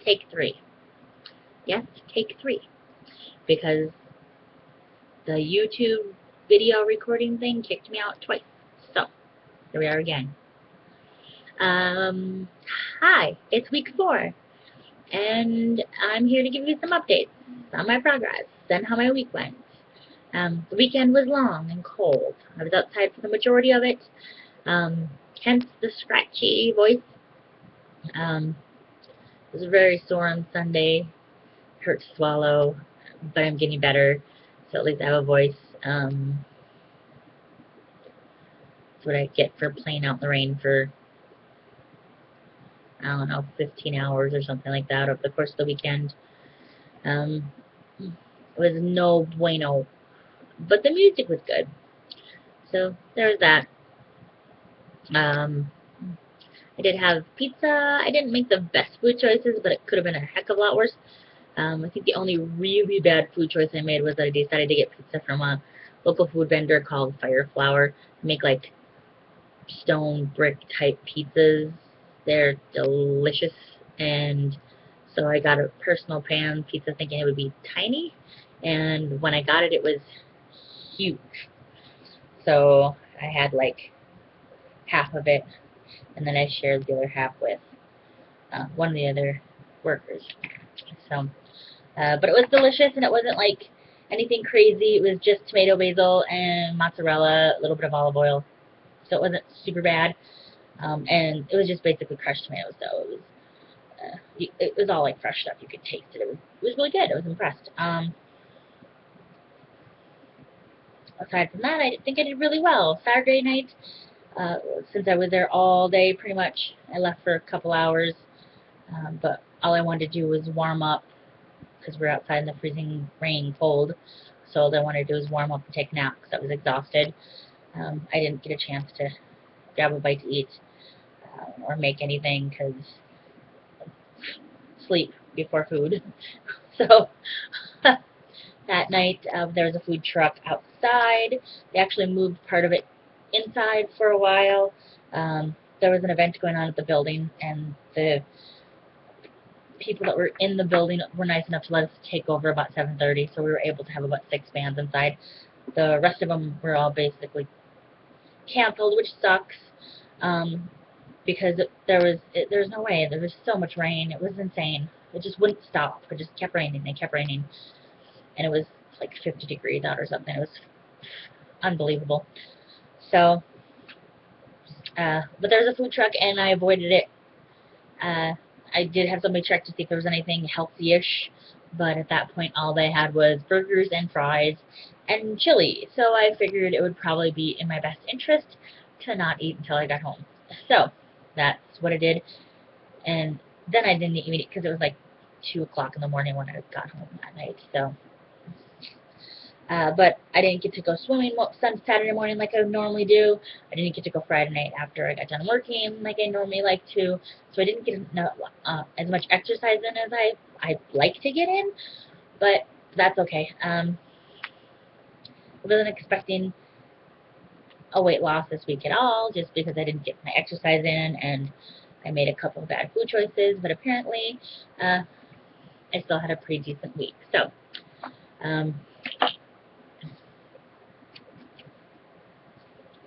take 3. Yes, take 3. Because the YouTube video recording thing kicked me out twice. So, here we are again. Hi, it's week 4. And I'm here to give you some updates on my progress and how my week went. The weekend was long and cold. I was outside for the majority of it, hence the scratchy voice. I was very sore on Sunday, hurt to swallow, but I'm getting better, so at least I have a voice. That's what I get for playing out in the rain for, I don't know, 15 hours or something like that over the course of the weekend. It was no bueno, but the music was good. So there's that. I did have pizza. I didn't make the best food choices, but it could have been a heck of a lot worse. I think the only really bad food choice I made was that I decided to get pizza from a local food vendor called Fire Flower. They make like stone brick type pizzas. They're delicious, and so I got a personal pan pizza thinking it would be tiny, and when I got it, it was huge. So I had like half of it, and then I shared the other half with one of the other workers. So, but it was delicious, and it wasn't like anything crazy. It was just tomato, basil, and mozzarella, a little bit of olive oil. So it wasn't super bad, and it was just basically crushed tomatoes. So it was all like fresh stuff. You could taste it. It was really good. I was impressed. Aside from that, I think I did really well. Saturday night, since I was there all day pretty much, I left for a couple hours, but all I wanted to do was warm up because we're outside in the freezing rain cold, so all I wanted to do was warm up and take a nap because I was exhausted. I didn't get a chance to grab a bite to eat or make anything because sleep before food. So that night there was a food truck outside. They actually moved part of it inside for a while. There was an event going on at the building, and the people that were in the building were nice enough to let us take over about 7:30, so we were able to have about 6 bands inside. The rest of them were all basically canceled, which sucks, because there was no way. There was so much rain. It was insane. It just wouldn't stop. It just kept raining and kept raining, and it was like 50 degrees out or something. It was unbelievable. So, but there was a food truck, and I avoided it. I did have somebody check to see if there was anything healthy-ish, but at that point all they had was burgers and fries and chili, so I figured it would probably be in my best interest to not eat until I got home. So that's what I did, and then I didn't eat because it was like 2 o'clock in the morning when I got home that night. So, but I didn't get to go swimming Saturday morning like I normally do. I didn't get to go Friday night after I got done working like I normally like to. So I didn't get as much exercise in as I'd like to get in, but that's okay. I wasn't expecting a weight loss this week at all, just because I didn't get my exercise in and I made a couple of bad food choices, but apparently I still had a pretty decent week. So,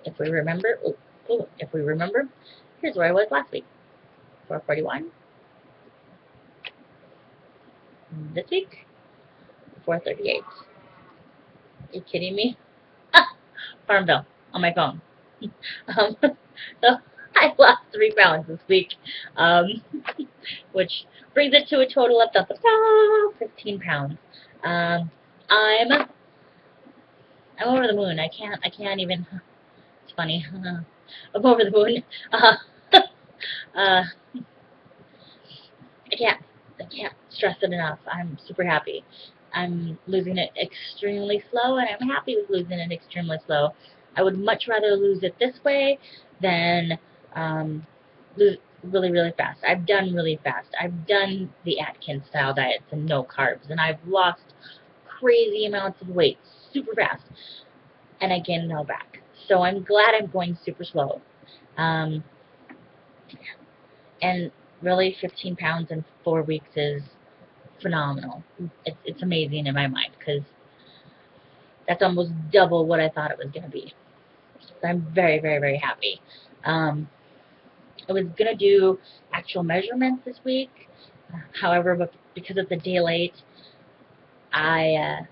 if we remember, here's where I was last week. 441. This week, 438. Are you kidding me? Farmville on my phone. So I lost 3 pounds this week, which brings it to a total of 15 pounds. I'm over the moon. I can't even. It's funny. I'm over the moon. I can't stress it enough. I'm super happy. I'm losing it extremely slow, and I'm happy with losing it extremely slow. I would much rather lose it this way than lose really, really fast. I've done really fast. I've done the Atkins style diets and no carbs, and I've lost crazy amounts of weight super fast, and I gained it all back. So I'm glad I'm going super slow. And really 15 pounds in 4 weeks is phenomenal. It's amazing in my mind because that's almost double what I thought it was going to be. So I'm very, very, very happy. Um, I was going to do actual measurements this week. However, but because it's a day late, I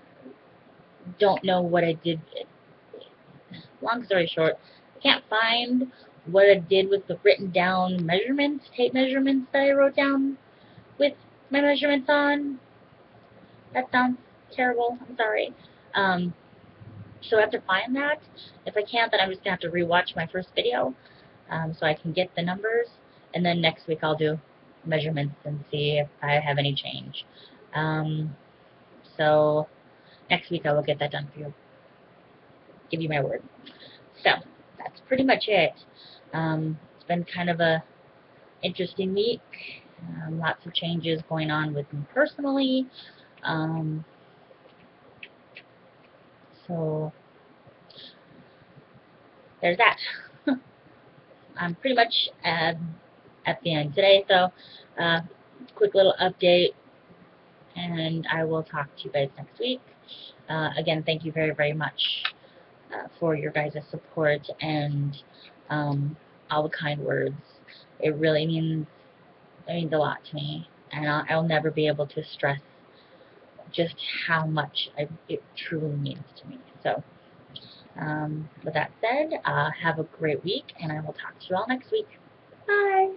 don't know what I did. Long story short, I can't find what I did with the written down measurements, tape measurements that I wrote down with my measurements on. That sounds terrible. I'm sorry. So I have to find that. If I can't, then I'm just going to have to rewatch my first video so I can get the numbers. And then next week I'll do measurements and see if I have any change. So next week I will get that done for you. Give you my word. So that's pretty much it. It's been kind of a interesting week. Lots of changes going on with me personally. So there's that. I'm pretty much at the end today. So quick little update, and I will talk to you guys next week. Again, thank you very, very much for your guys' support and all the kind words. It really means a lot to me, and I'll never be able to stress just how much it truly means to me. So, with that said, have a great week, and I will talk to you all next week. Bye!